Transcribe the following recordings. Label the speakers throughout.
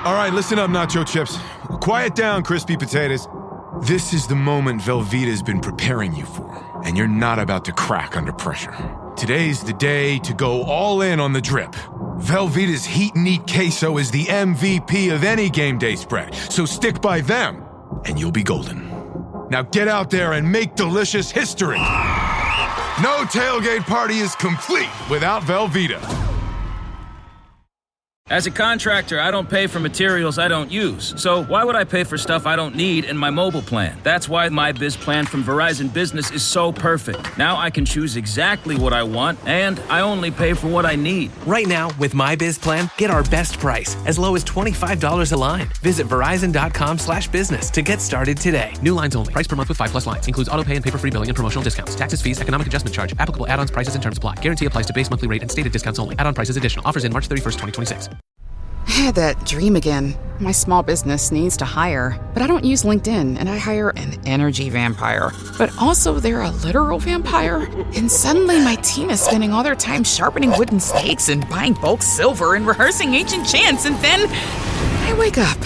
Speaker 1: All right, listen up, nacho chips. Quiet down, crispy potatoes. This is the moment Velveeta's been preparing you for, and you're not about to crack under pressure. Today's the day to go all in on the drip. Velveeta's Heat and Eat Queso is the MVP of any game day spread, so stick by them, and you'll be golden. Now get out there and make delicious history. No tailgate party is complete without Velveeta.
Speaker 2: As a contractor, I don't pay for materials I don't use. So why would I pay for stuff I don't need in my mobile plan? That's why my Biz Plan from Verizon Business is so perfect. Now I can choose exactly what I want, and I only pay for what I need.
Speaker 3: Right now, with my Biz Plan, get our best price, as low as $25 a line. Visit Verizon.com/business to get started today. New lines only. Price per month with 5+ lines. Includes auto pay and paper-free billing and promotional discounts. Taxes, fees, economic adjustment charge. Applicable add-ons, prices, and terms apply. Guarantee applies to base monthly rate and stated discounts only. Add-on prices additional. Offers in March 31st, 2026.
Speaker 4: I had that dream again. My small business needs to hire, but I don't use LinkedIn, and I hire an energy vampire. But also they're a literal vampire. And suddenly my team is spending all their time sharpening wooden stakes and buying bulk silver and rehearsing ancient chants, and then I wake up.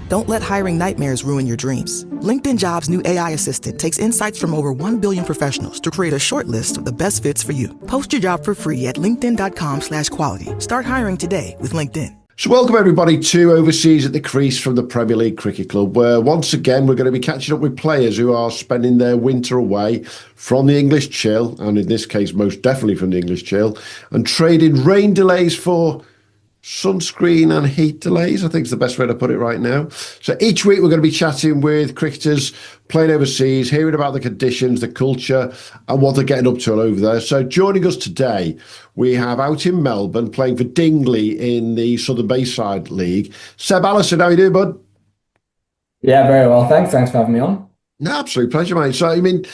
Speaker 5: Don't let hiring nightmares ruin your dreams. LinkedIn Jobs' new AI assistant takes insights from over 1 billion professionals to create a short list of the best fits for you. Post your job for free at linkedin.com/quality. Start hiring today with LinkedIn.
Speaker 6: So welcome everybody to Overseas at the Crease from the Premier League Cricket Club, where once again we're going to be catching up with players who are spending their winter away from the English chill, and in this case most definitely from the English chill, and trading rain delays for sunscreen and heat delays, I think is the best way to put it right now. So each week we're going to be chatting with cricketers playing overseas, hearing about the conditions, the culture, and what they're getting up to all over there. So joining us today, we have out in Melbourne playing for Dingley in the Southern Bayside League, Seb Allison. How you doing, bud?
Speaker 7: Yeah, very well, thanks. Thanks for having me on.
Speaker 6: No, absolute pleasure, mate. So, I mean,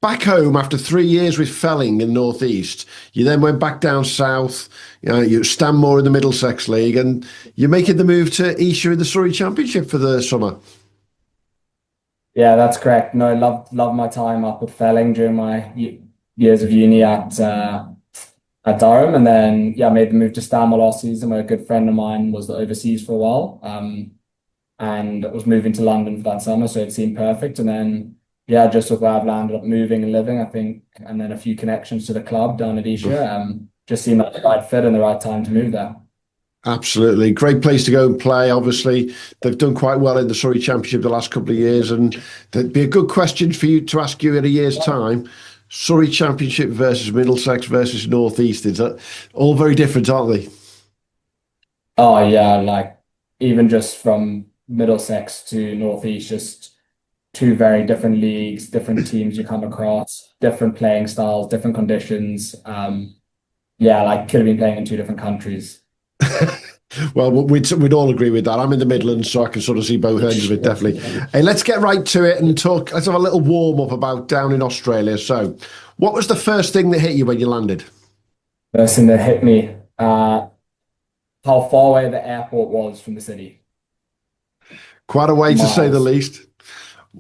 Speaker 6: back home after 3 years with Felling in North East, you then went back down south, you Stanmore in the Middlesex League, and you're making the move to Esher in the Surrey Championship for the summer.
Speaker 7: Yeah, that's correct. No, loved my time up at Felling during my years of uni at Durham, and then I made the move to Stanmore last season, where a good friend of mine was overseas for a while, and was moving to London for that summer, so it seemed perfect. And then just with where I've landed up moving and living, I think, and then a few connections to the club down at Esher, just seemed like the right fit and the right time to move there.
Speaker 6: Absolutely. Great place to go and play. Obviously, they've done quite well in the Surrey Championship the last couple of years, and there'd be a good question for you to ask you in a year's time. Surrey Championship versus Middlesex versus North East. Is that all very different, aren't they?
Speaker 7: Oh, yeah. Like, even just from Middlesex to North East, just two very different leagues, different teams you come across, different playing styles, different conditions. Like could have been playing in two different countries.
Speaker 6: Well, we'd all agree with that. I'm in the Midlands, so I can sort of see both ends of it, definitely. Hey, let's get right to it and talk. Let's have a little warm-up about down in Australia. So, what was the first thing that hit you when you landed?
Speaker 7: First thing that hit me, how far away the airport was from the city.
Speaker 6: Quite a way,
Speaker 7: Miles.
Speaker 6: to say the least.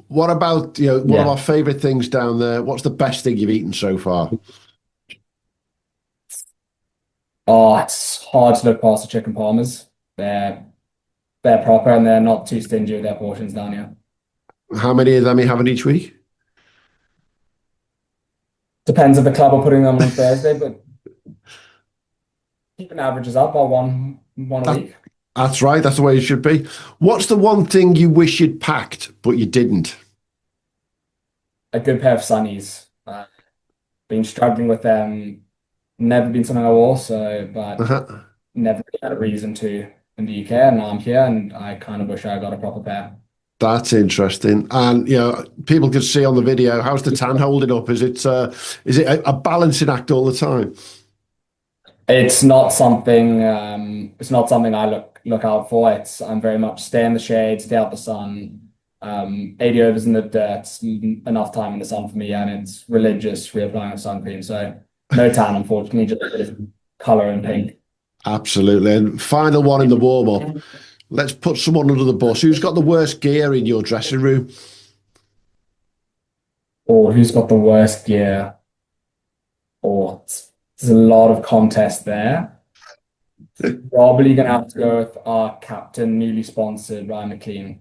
Speaker 6: What about, one of our favourite things down there? What's the best thing you've eaten so far?
Speaker 7: Oh, it's hard to look past the chicken parmas. They're proper, and they're not too stingy with their portions down here.
Speaker 6: How many of them are you having each week?
Speaker 7: Depends if the club are putting them on Thursday, but keeping averages up by one a week.
Speaker 6: That's right. That's the way it should be. What's the one thing you wish you'd packed, but you didn't?
Speaker 7: A good pair of sunnies. Been struggling with them. Never been something I wore, but never had a reason to in the UK, and now I'm here, and I kind of wish I got a proper pair.
Speaker 6: That's interesting. And people can see on the video, how's the tan holding up? Is it a balancing act all the time?
Speaker 7: It's not something I look out for. I'm very much stay in the shade, stay out the sun. 80 overs in the dirt, enough time in the sun for me, and it's religious reapplying of sun cream. So no tan, unfortunately, just a bit of colour and pink.
Speaker 6: Absolutely. And final one in the warm-up. Let's put someone under the bus. Who's got the worst gear in your dressing room?
Speaker 7: Or who's got the worst gear? Or there's a lot of contest there. probably gonna have to go with our captain, newly sponsored, Ryan McLean.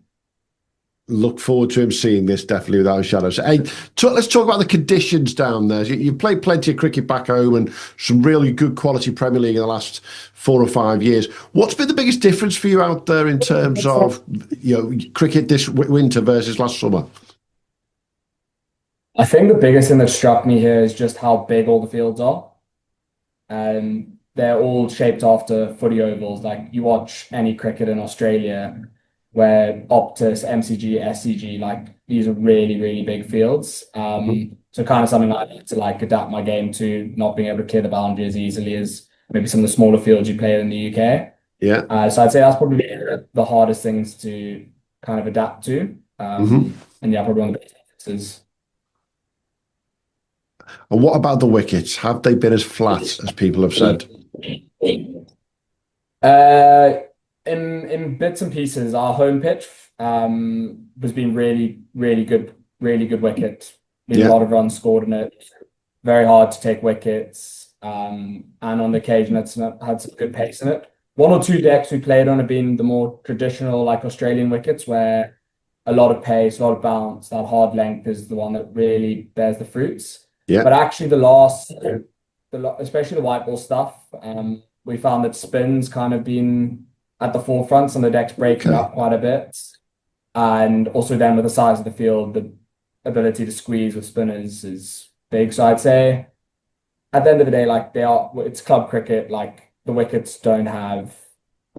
Speaker 6: Look forward to him seeing this, definitely, without a shadow. Hey, let's talk about the conditions down there. You played plenty of cricket back home and some really good quality Premier League in the last 4 or 5 years. What's been the biggest difference for you out there in terms of cricket this winter versus last summer?
Speaker 7: I think the biggest thing that struck me here is just how big all the fields are. They're all shaped after footy ovals. Like you watch any cricket in Australia, where Optus, MCG, SCG, like these are really, really big fields. So kind of something I need to like adapt my game to, not being able to clear the boundary as easily as maybe some of the smaller fields you play in the UK.
Speaker 6: Yeah.
Speaker 7: So I'd say that's probably the hardest things to kind of adapt to. And yeah, probably one of the biggest differences.
Speaker 6: And what about the wickets? Have they been as flat as people have said?
Speaker 7: In bits and pieces, our home pitch was being really, really good wicket. Been a lot of runs scored in it. Very hard to take wickets. And on the occasion, it's had some good pace in it. 1 or 2 decks we played on have been the more traditional, like Australian wickets, where a lot of pace, a lot of bounce, that hard length is the one that really bears the fruits.
Speaker 6: Yeah.
Speaker 7: But actually, especially the white ball stuff, we found that spin's kind of been at the forefront, some of the decks breaking up quite a bit. And also then with the size of the field, the ability to squeeze with spinners is big. So I'd say at the end of the day, like it's club cricket, like the wickets don't have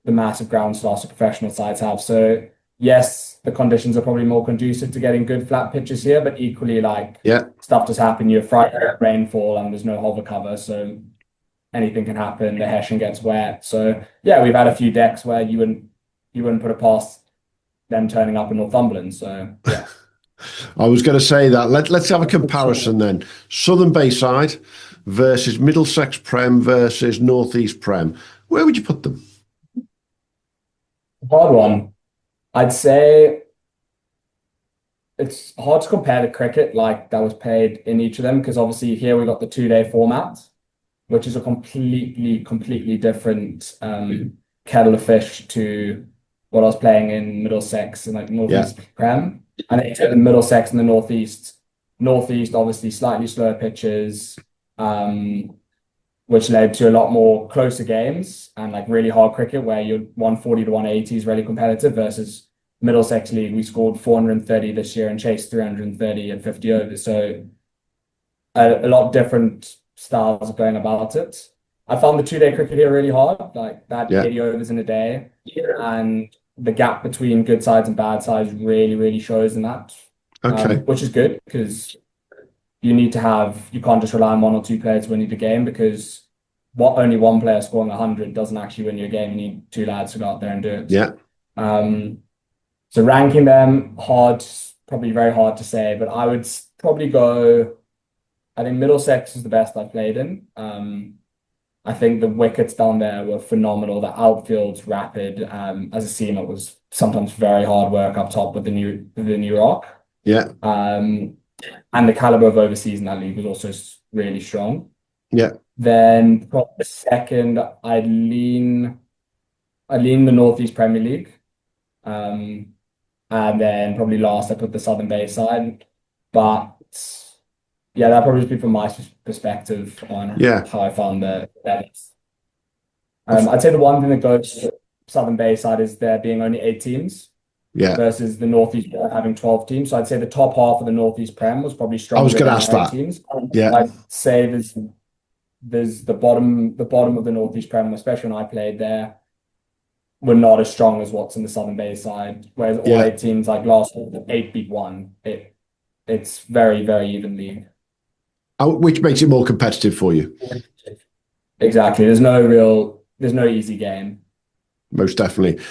Speaker 7: the massive ground slots that professional sides have. So yes, the conditions are probably more conducive to getting good flat pitches here, but equally stuff does happen. You have Friday rainfall and there's no hover cover. So anything can happen. The Hessian gets wet. So yeah, we've had a few decks where you wouldn't put it past them turning up in Northumberland. So yeah.
Speaker 6: I was going to say that. Let's have a comparison then. Southern Bayside versus Middlesex Prem versus North East Prem. Where would you put them?
Speaker 7: Hard one. I'd say it's hard to compare to cricket like that was played in each of them, because obviously here we got the 2-day format, which is a completely different kettle of fish to what I was playing in Middlesex and like Northeast Prem. And then the Middlesex and the Northeast, obviously slightly slower pitches, which led to a lot more closer games and like really hard cricket where you're 140 to 180 is really competitive, versus Middlesex League, we scored 430 this year and chased 330 at 50 overs. So a lot of different styles of going about it. I found the 2-day cricket here really hard, like that 80 overs in a day. And the gap between good sides and bad sides really shows in that. Which is good, because you can't just rely on 1 or 2 players to win you the game, because only one player scoring 100 doesn't actually win you a game. You need 2 lads to go out there and do it.
Speaker 6: Yeah.
Speaker 7: So ranking them, probably very hard to say, but I would probably go, I think Middlesex is the best I've played in. I think the wickets down there were phenomenal. The outfield's rapid. As a seamer, it was sometimes very hard work up top with the new rock.
Speaker 6: Yeah.
Speaker 7: And the caliber of overseas in that league was also really strong.
Speaker 6: Yeah.
Speaker 7: Then probably second, I'd lean the Northeast Premier League. And then probably last, I put the Southern Bayside. But yeah, that probably just be from my perspective on how I found the levels. I'd say the one thing that goes to Southern Bayside is there being only 8 teams versus the Northeast having 12 teams. So I'd say the top half of the Northeast Prem was probably stronger.
Speaker 6: I was going to ask that.
Speaker 7: Teams. I'd say there's the bottom of the Northeast Prem, especially when I played there, were not as strong as what's in the Southern Bayside. Whereas all 8 teams, like last week, 8 beat 1. It's very even league.
Speaker 6: Which makes it more competitive for you.
Speaker 7: Exactly. There's no easy game.
Speaker 6: Most definitely.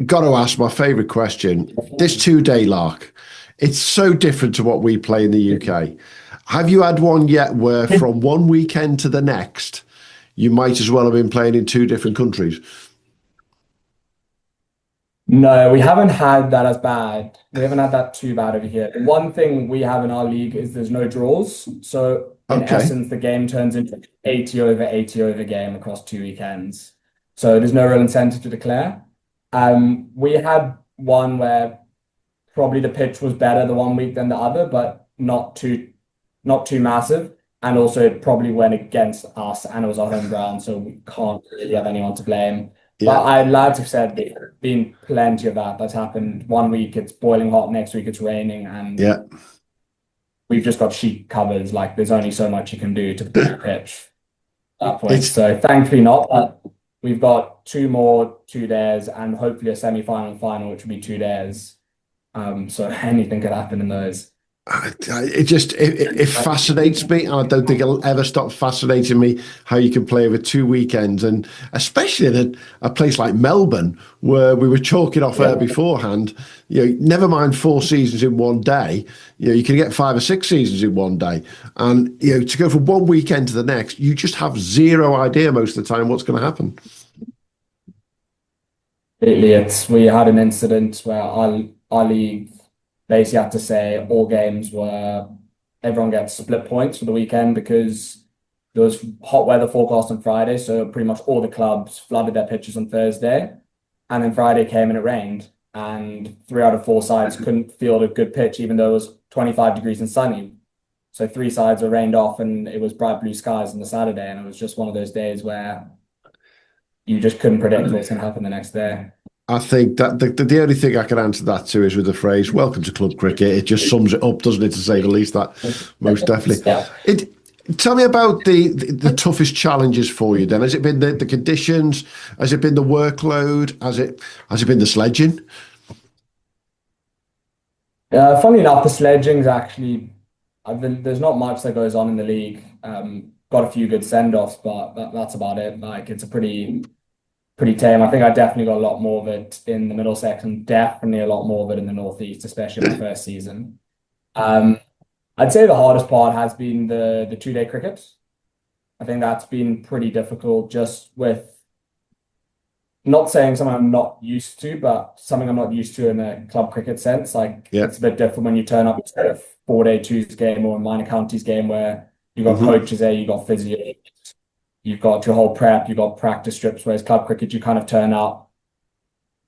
Speaker 6: Got to ask my favourite question. This 2-day lark, it's so different to what we play in the UK. Have you had one yet where from one weekend to the next, you might as well have been playing in 2 different countries?
Speaker 7: No, we haven't had that as bad. We haven't had that too bad over here. The one thing we have in our league is there's no draws. So in essence, the game turns into 80 over game across 2 weekends. So there's no real incentive to declare. We had one where probably the pitch was better the one week than the other, but not too massive. And also it probably went against us, and it was our home ground, so we can't really have anyone to blame.
Speaker 6: Yeah.
Speaker 7: But lads have said there's been plenty of that's happened. One week it's boiling hot, next week it's raining, and
Speaker 6: Yeah.
Speaker 7: we've just got sheet covers. Like there's only so much you can do to the pitch at that point. So thankfully not, but we've got 2 more 2 days and hopefully a semi-final and final, which will be 2 days. So anything could happen in those.
Speaker 6: It fascinates me, and I don't think it'll ever stop fascinating me how you can play over 2 weekends, and especially in a place like Melbourne, where we were chalking off air beforehand. Never mind 4 seasons in one day. You can get 5 or 6 seasons in one day, and to go from one weekend to the next, you just have zero idea most of the time what's going to happen.
Speaker 7: We had an incident where our league basically had to say all games everyone gets split points for the weekend because there was hot weather forecast on Friday. So pretty much all the clubs flooded their pitches on Thursday. And then Friday came and it rained. And 3 out of 4 sides couldn't field a good pitch, even though it was 25 degrees and sunny. So 3 sides were rained off and it was bright blue skies on the Saturday. And it was just one of those days where you just couldn't predict what's going to happen the next day.
Speaker 6: I think that the only thing I can answer that to is with the phrase "Welcome to club cricket." It just sums it up, doesn't it? To say the least, that most definitely.
Speaker 7: Yeah.
Speaker 6: Tell me about the toughest challenges for you. Then has it been the conditions? Has it been the workload? Has it been the sledging?
Speaker 7: Funnily enough, the sledging's actually there's not much that goes on in the league. Got a few good send-offs, but that's about it. Like it's a pretty tame. I think I definitely got a lot more of it in the Middlesex and definitely a lot more of it in the Northeast, especially in my first season. I'd say the hardest part has been the 2-day cricket. I think that's been pretty difficult, just with not saying something I'm not used to, but something I'm not used to in a club cricket sense. It's a bit different when you turn up to a 4-day Tuesday game or a minor counties game where you've got coaches there, you've got physio, you've got your whole prep, you've got practice strips, whereas club cricket, you kind of turn up,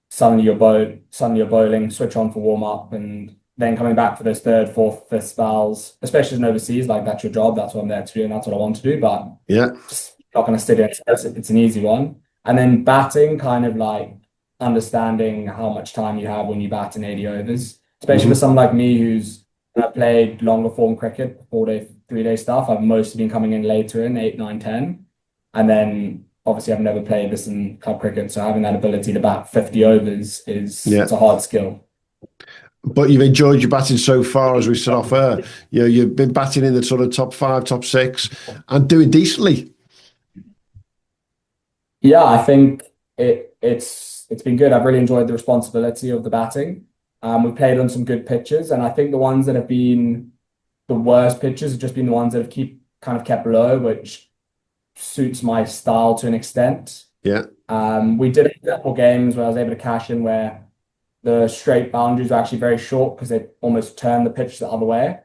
Speaker 7: suddenly you're bowling, switch on for warm-up, and then coming back for those 3rd, 4th, 5th spells, especially as an overseas, that's your job, that's what I'm there to do, and that's what I want to do, but just not going to sit in. It's an easy one. And then batting, kind of like understanding how much time you have when you bat in 80 overs, especially for someone like me who's played longer form cricket, 4-day, 3-day stuff. I've mostly been coming in later in 8, 9, 10. And then obviously I've never played this in club cricket, so having that ability to bat 50 overs it's a hard skill.
Speaker 6: But you've enjoyed your batting so far, as we said off air. You've been batting in the sort of top 5, top 6, and doing decently.
Speaker 7: Yeah, I think it's been good. I've really enjoyed the responsibility of the batting. We've played on some good pitches, and I think the ones that have been the worst pitches have just been the ones that have kind of kept low, which suits my style to an extent.
Speaker 6: Yeah.
Speaker 7: We did a couple games where I was able to cash in where the straight boundaries were actually very short because they almost turned the pitch the other way.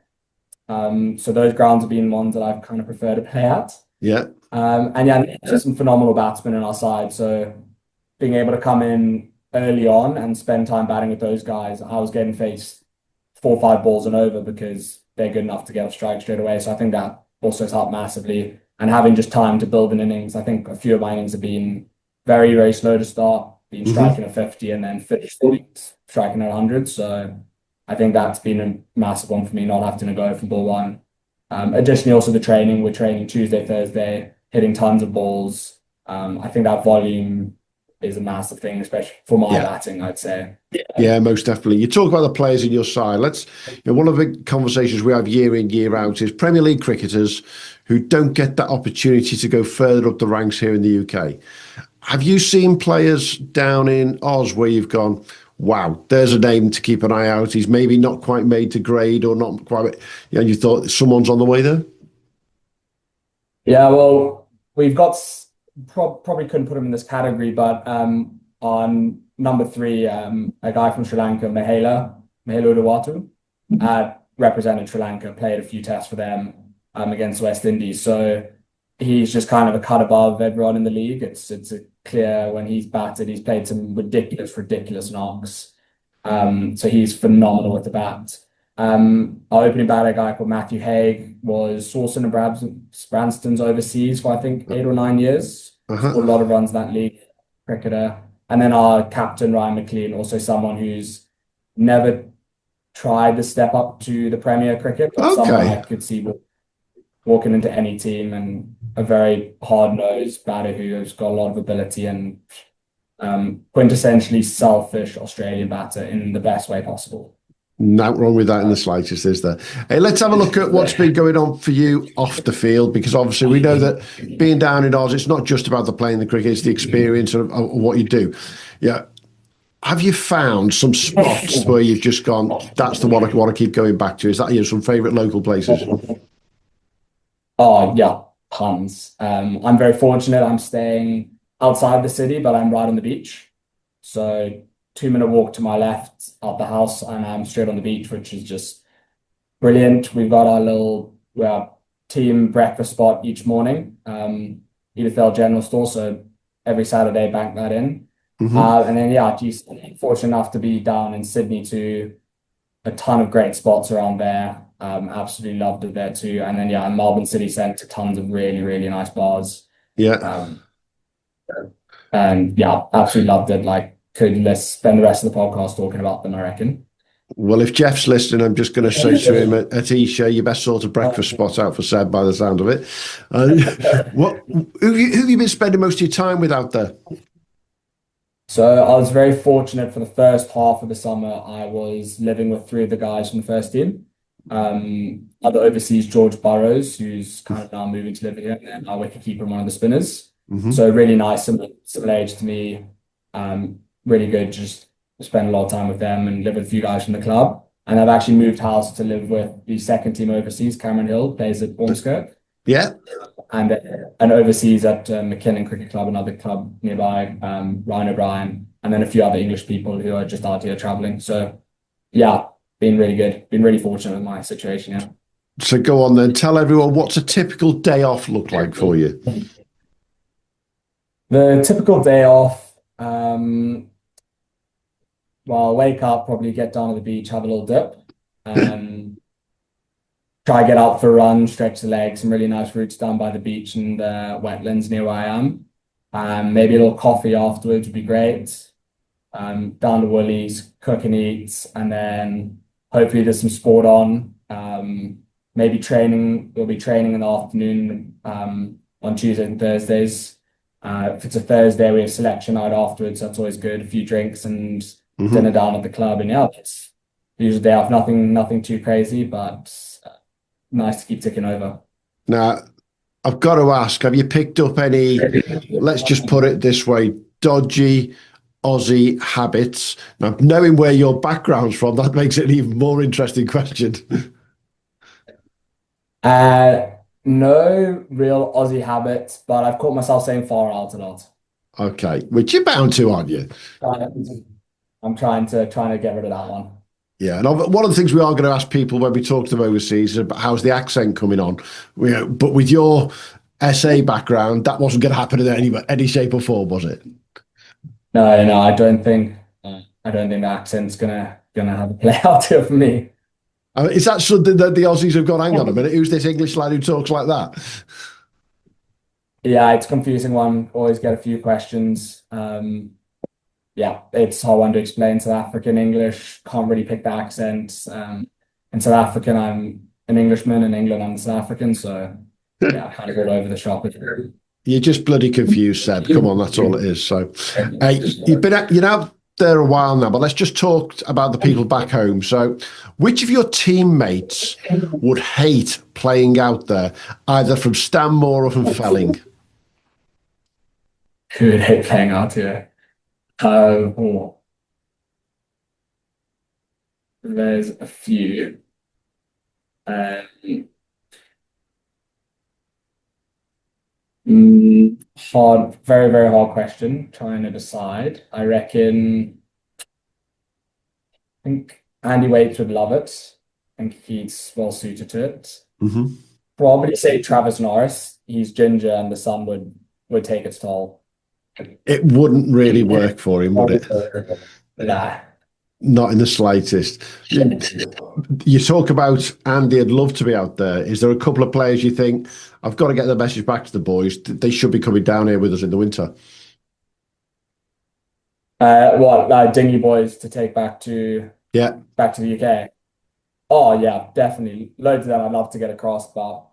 Speaker 7: So those grounds have been ones that I've kind of preferred to play at.
Speaker 6: Yeah.
Speaker 7: And just some phenomenal batsmen on our side. So being able to come in early on and spend time batting with those guys, I was getting faced 4 or 5 balls and over because they're good enough to get a strike straight away. So I think that also has helped massively. And having just time to build an innings. I think a few of my innings have been very, very slow to start, been striking at 50 and then finished striking at 100. So I think that's been a massive one for me, not having to go from ball 1. Additionally, also the training. We're training Tuesday, Thursday, hitting tons of balls. I think that volume is a massive thing, especially for my batting, I'd say.
Speaker 6: Yeah, most definitely. You talk about the players in your side. One of the big conversations we have year in, year out is Premier League cricketers who don't get that opportunity to go further up the ranks here in the UK. Have you seen players down in Oz where you've gone, wow, there's a name to keep an eye out. He's maybe not quite made to grade or not quite, and you thought someone's on the way there?
Speaker 7: Yeah, well, we've got, probably couldn't put him in this category, but on number 3, a guy from Sri Lanka, Mahela Udawatu, represented Sri Lanka, played a few tests for them against West Indies. So he's just kind of a cut above everyone in the league. It's a clear when he's batted, he's played some ridiculous knocks. So he's phenomenal with the bat. Our opening batter, a guy called Matthew Haig, was Sawson and Branston's overseas for I think 8 or 9 years. Scored a lot of runs in that league, cricketer. And then our captain, Ryan McLean, also someone who's never tried to step up to the Premier cricket, but someone I could see walking into any team, and a very hard-nosed batter who has got a lot of ability and quintessentially selfish Australian batter in the best way possible.
Speaker 6: Not wrong with that in the slightest, is there? Hey, let's have a look at what's been going on for you off the field, because obviously we know that being down in Oz, it's not just about the playing the cricket, it's the experience of what you do. Yeah. Have you found some spots where you've just gone, that's the one I want to keep going back to? Is that some favourite local places?
Speaker 7: Oh, yeah, tons. I'm very fortunate. I'm staying outside the city, but I'm right on the beach. So 2-minute walk to my left out the house, and I'm straight on the beach, which is just brilliant. We've got our little team breakfast spot each morning, Edithvale General Store. So every Saturday, bank that in. And then, geez, fortunate enough to be down in Sydney too. A ton of great spots around there. Absolutely loved it there too. And then, in Melbourne city centre, tons of really, really nice bars. Yeah. And absolutely loved it. Like, could spend the rest of the podcast talking about them, I reckon.
Speaker 6: Well, if Jeff's listening, I'm just going to say to him at Esher, your best sort of breakfast spot out for Seb by the sound of it. Who have you been spending most of your time with out there?
Speaker 7: So I was very fortunate for the first half of the summer. I was living with 3 of the guys from the first team. Other overseas, George Burrows, who's kind of now moving to live here, and our wicketkeeper and one of the spinners. So really nice, similar age to me. Really good, just spend a lot of time with them and live with a few guys from the club. And I've actually moved house to live with the second team overseas. Cameron Hill plays at Ormskirk. Yeah. And overseas at McKinnon Cricket Club, another club nearby, Ryan O'Brien, and then a few other English people who are just out here traveling. So, been really good. Been really fortunate with my situation,
Speaker 6: So go on then. Tell everyone, what's a typical day off look like for you?
Speaker 7: The typical day off, I'll wake up, probably get down to the beach, have a little dip, try to get out for a run, stretch the legs, some really nice routes down by the beach and wetlands near where I am. Maybe a little coffee afterwards would be great. Down to Woolies, cook and eat, and then hopefully there's some sport on. Maybe training. We'll be training in the afternoon on Tuesdays and Thursdays. If it's a Thursday, we have selection night afterwards. That's always good. A few drinks and dinner down at the club, and it's usually day off. Nothing too crazy, but nice to keep ticking over.
Speaker 6: Now, I've got to ask: have you picked up any? Let's just put it this way: dodgy Aussie habits. Now, knowing where your background's from, that makes it an even more interesting question.
Speaker 7: No real Aussie habits, but I've caught myself saying far out a lot.
Speaker 6: Okay, which you're bound to, aren't you?
Speaker 7: I'm trying to get rid of that one.
Speaker 6: Yeah, and one of the things we are going to ask people when we talk to them overseas is about how's the accent coming on. But with your SA background, that wasn't going to happen in any shape or form, was it?
Speaker 7: No, I don't think the accent's gonna have a play out here for me.
Speaker 6: Is that something that the Aussies have gone, hang on a minute, who's this English lad who talks like that?
Speaker 7: Yeah, it's a confusing one. Always get a few questions. It's hard one to explain. South African English, can't really pick the accent. In South African, I'm an Englishman. In England, I'm South African. So, kind of all over the shop.
Speaker 6: You're just bloody confused, Seb. Come on, that's all it is. So, hey, you're out there a while now, but let's just talk about the people back home. So, which of your teammates would hate playing out there, either from Stanmore or from Felling?
Speaker 7: Who would hate playing out here? There's a few. Hard, very, very hard question. Trying to decide. I think Andy Waits would love it. I think he's well suited to it. probably say Travis Norris. He's ginger, and the sun would take its toll.
Speaker 6: It wouldn't really work for him, would it?
Speaker 7: Nah.
Speaker 6: Not in the slightest. You talk about Andy, I'd love to be out there. Is there a couple of players you think, I've got to get the message back to the boys, they should be coming down here with us in the winter?
Speaker 7: Dingley boys to take back to the UK. Oh yeah, definitely. Loads of them I'd love to get across, but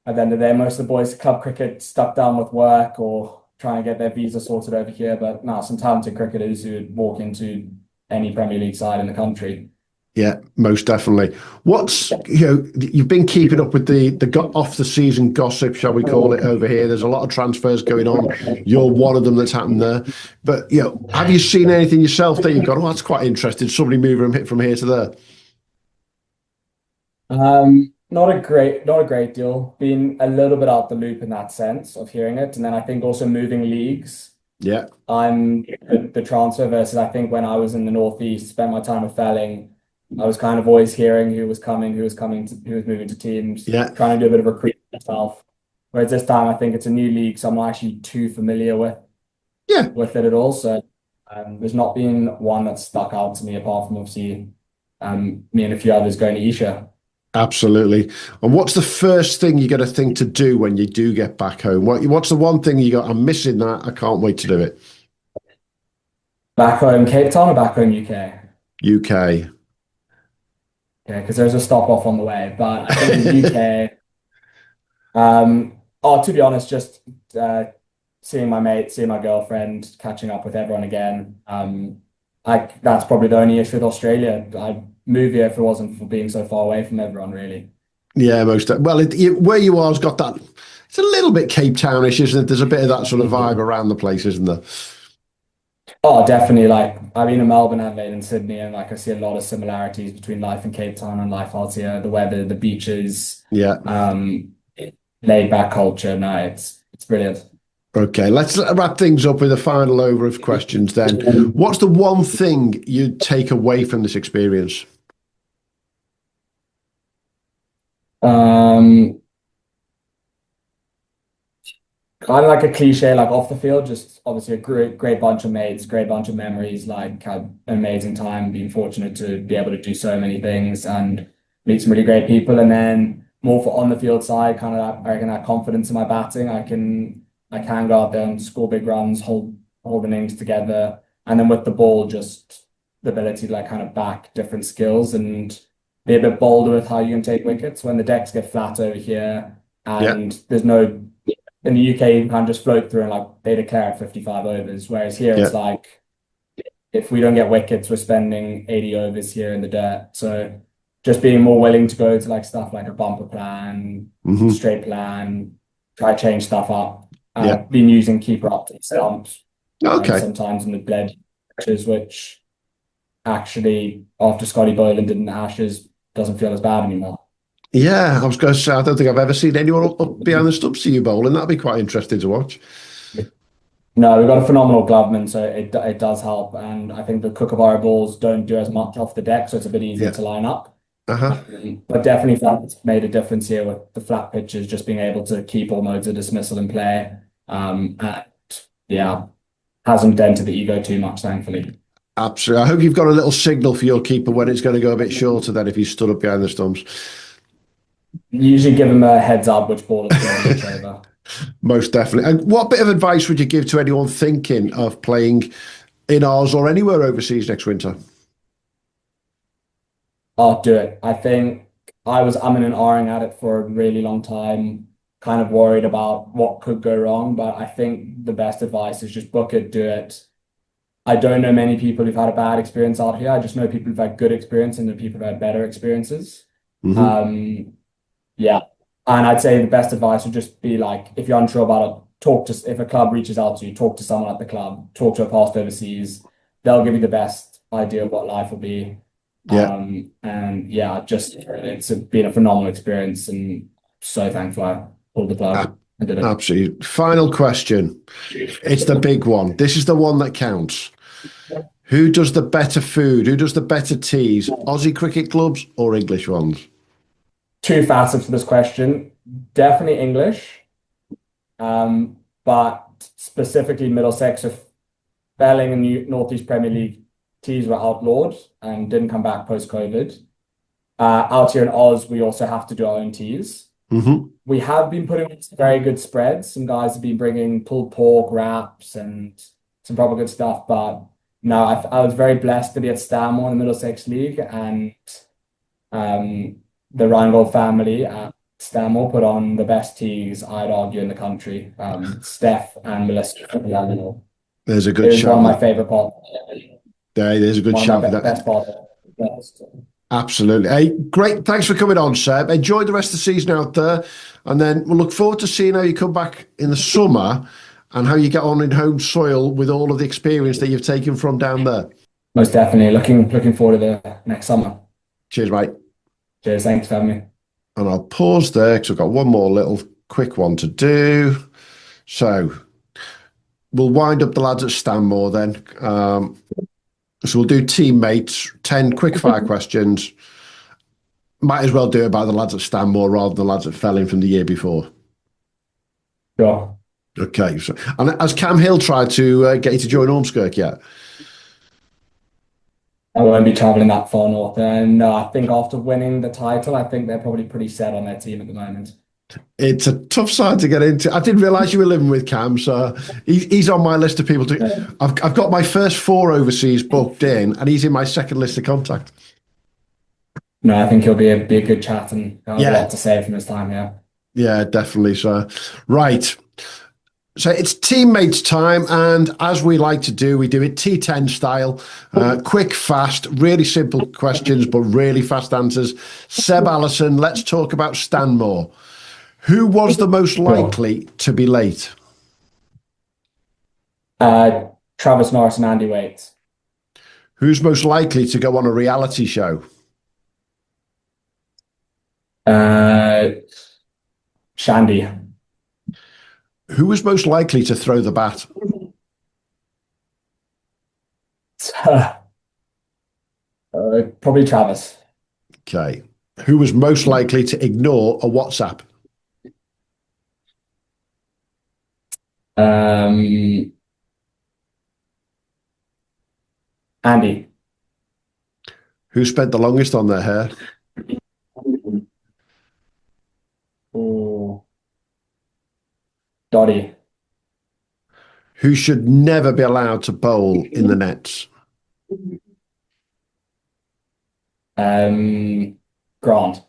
Speaker 7: at the end of the day, most of the boys club cricket stuck down with work or trying to get their visa sorted over here. But no, some talented cricketers who would walk into any Premier League side in the country.
Speaker 6: Yeah, most definitely. You've been keeping up with the off the season gossip, shall we call it, over here. There's a lot of transfers going on. You're one of them that's happened there. But have you seen anything yourself that you've gone, oh, that's quite interesting, somebody moving from here to there?
Speaker 7: Not a great deal. Been a little bit out the loop in that sense of hearing it. And then I think also moving leagues.
Speaker 6: Yeah.
Speaker 7: I'm the transfer versus I think when I was in the Northeast, spent my time with Felling, I was kind of always hearing who was moving to teams, trying to do a bit of recruiting myself. Whereas this time I think it's a new league, so I'm not actually too familiar with it at all. So there's not been one that stuck out to me apart from obviously me and a few others going to Esher.
Speaker 6: Absolutely. And what's the first thing you got to think to do when you do get back home? What's the one thing you got? I'm missing that. I can't wait to do it.
Speaker 7: Back home, Cape Town or back home, UK?
Speaker 6: UK.
Speaker 7: Yeah, because there's a stop off on the way. But I think the UK. To be honest, just seeing my mates, seeing my girlfriend, catching up with everyone again. That's probably the only issue with Australia. I'd move here if it wasn't for being so far away from everyone, really.
Speaker 6: Yeah, where you are has got that. It's a little bit Cape Townish, isn't it? There's a bit of that sort of vibe around the place, isn't there?
Speaker 7: Oh, definitely. Like I've been in Melbourne, Adelaide, and Sydney, and I see a lot of similarities between life in Cape Town and life out here. The weather, the beaches, laid back culture. No, it's brilliant.
Speaker 6: Okay, let's wrap things up with a final over of questions then. What's the one thing you'd take away from this experience?
Speaker 7: Kind of like a cliche, like off the field, just obviously a great bunch of mates, great bunch of memories, like had an amazing time, being fortunate to be able to do so many things and meet some really great people. And then more for on the field side, kind of I reckon that confidence in my batting. I can go out there and score big runs, hold the innings together. And then with the ball, just the ability to like kind of back different skills and be a bit bolder with how you can take wickets when the decks get flat over here and there's no. In the UK, you can kind of just float through and like they declare at 55 overs. Whereas here, it's like, if we don't get wickets, we're spending 80 overs here in the dirt. So just being more willing to go to like stuff like a bumper plan, straight plan, try to change stuff up. Been using keeper up to the stumps. Sometimes in the bled matches, which actually after Scotty Boland did in the Ashes doesn't feel as bad anymore.
Speaker 6: Yeah, I was going to say, I don't think I've ever seen anyone up behind the stumps to you bowling. That'd be quite interesting to watch.
Speaker 7: No, we've got a phenomenal gloveman, so it does help. And I think the Kookaburra balls don't do as much off the deck, so it's a bit easier to line up. But definitely felt it's made a difference here with the flat pitches, just being able to keep all modes of dismissal in play. Hasn't dented the ego too much, thankfully.
Speaker 6: Absolutely. I hope you've got a little signal for your keeper when it's going to go a bit shorter than if he's stood up behind the stumps.
Speaker 7: Usually give him a heads up which ball is going to reach over.
Speaker 6: Most definitely. And what bit of advice would you give to anyone thinking of playing in Oz or anywhere overseas next winter?
Speaker 7: I'll do it. I think I was umming and ahhing at it for a really long time, kind of worried about what could go wrong, but I think the best advice is just book it, do it. I don't know many people who've had a bad experience out here. I just know people who've had good experience and the people who've had better experiences. And I'd say the best advice would just be like, if you're unsure about it, if a club reaches out to you, talk to someone at the club, talk to a past overseas. They'll give you the best idea of what life will be. It's been a phenomenal experience and so thankful I pulled the plug.
Speaker 6: Absolutely. Final question. It's the big one. This is the one that counts. Who does the better food? Who does the better teas? Aussie cricket clubs or English ones?
Speaker 7: Two facets to this question. Definitely English, but specifically Middlesex. If Felling and Northeast Premier League teas were outlawed and didn't come back post-COVID. Out here in Oz, we also have to do our own teas.
Speaker 6: Mm-hmm.
Speaker 7: We have been putting in some very good spreads. Some guys have been bringing pulled pork wraps and some proper good stuff. But no, I was very blessed to be at Stanmore in the Middlesex League, and the Rheingold family at Stanmore put on the best teas, I'd argue, in the country. Steph and Melissa.
Speaker 6: There's a good
Speaker 7: It was
Speaker 6: shout.
Speaker 7: one of my favourite parts.
Speaker 6: There's a good shout for that.
Speaker 7: Best part.
Speaker 6: Absolutely. Hey, great. Thanks for coming on, Seb. Enjoy the rest of the season out there. And then we'll look forward to seeing how you come back in the summer and how you get on in home soil with all of the experience that you've taken from down there.
Speaker 7: Most definitely. Looking forward to the next summer.
Speaker 6: Cheers, mate.
Speaker 7: Cheers. Thanks for having me.
Speaker 6: And I'll pause there because I've got one more little quick one to do. So we'll wind up the lads at Stanmore then. So we'll do teammates, 10 quick-fire questions. Might as well do it by the lads at Stanmore rather than the lads at Felling from the year before.
Speaker 7: Sure.
Speaker 6: Okay. So, and has Cam Hill tried to get you to join Ormskirk yet?
Speaker 7: I won't be travelling that far north. And no, I think after winning the title, I think they're probably pretty set on their team at the moment.
Speaker 6: It's a tough side to get into. I didn't realise you were living with Cam, so he's on my list of people to. I've got my first 4 overseas booked in, and he's in my second list of contact.
Speaker 7: No, I think he'll be a good chat, and he'll have a lot to say from his time here.
Speaker 6: Yeah, definitely. So, right. So it's teammates time, and as we like to do, we do it T10 style. Quick, fast, really simple questions, but really fast answers. Seb Allison, let's talk about Stanmore. Who was the most likely to be late?
Speaker 7: Travis Norris and Andy Waits.
Speaker 6: Who's most likely to go on a reality show?
Speaker 7: Shandy.
Speaker 6: Who was most likely to throw the bat?
Speaker 7: Probably Travis.
Speaker 6: Okay. Who was most likely to ignore a WhatsApp?
Speaker 7: Andy.
Speaker 6: Who spent the longest on their hair?
Speaker 7: Dottie.
Speaker 6: Who should never be allowed to bowl in the nets?
Speaker 7: Grant.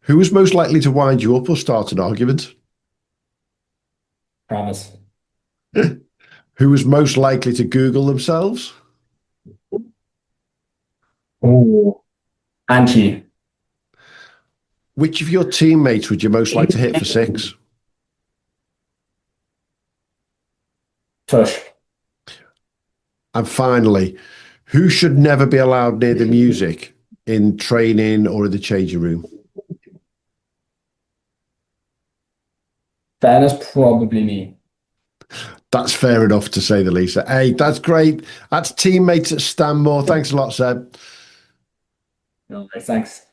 Speaker 6: Who was most likely to wind you up or start an argument?
Speaker 7: Travis.
Speaker 6: Who was most likely to Google themselves?
Speaker 7: Angie.
Speaker 6: Which of your teammates would you most like to hit for 6?
Speaker 7: Tush.
Speaker 6: And finally, who should never be allowed near the music in training or in the changing room?
Speaker 7: Fairness, probably me.
Speaker 6: That's fair enough, to say the least. Hey, that's great. That's teammates at Stanmore. Thanks a lot, Seb.
Speaker 7: No, thanks.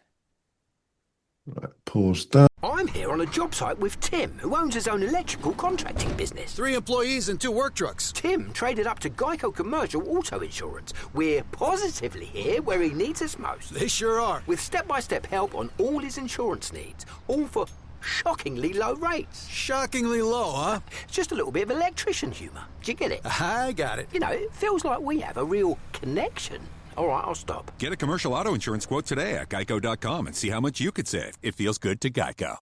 Speaker 6: Right, pause there.
Speaker 8: I'm here on a job site with Tim, who owns his own electrical contracting business.
Speaker 9: 3 employees and 2 work trucks.
Speaker 8: Tim traded up to Geico Commercial Auto Insurance. We're positively here where he needs us most.
Speaker 9: They sure are.
Speaker 8: With step-by-step help on all his insurance needs, all for shockingly low rates.
Speaker 9: Shockingly low, huh?
Speaker 8: Just a little bit of electrician humour. Do you get it?
Speaker 9: I got it.
Speaker 8: You know, it feels like we have a real connection. All right, I'll stop.
Speaker 10: Get a commercial auto insurance quote today at geico.com and see how much you could save. It feels good to Geico.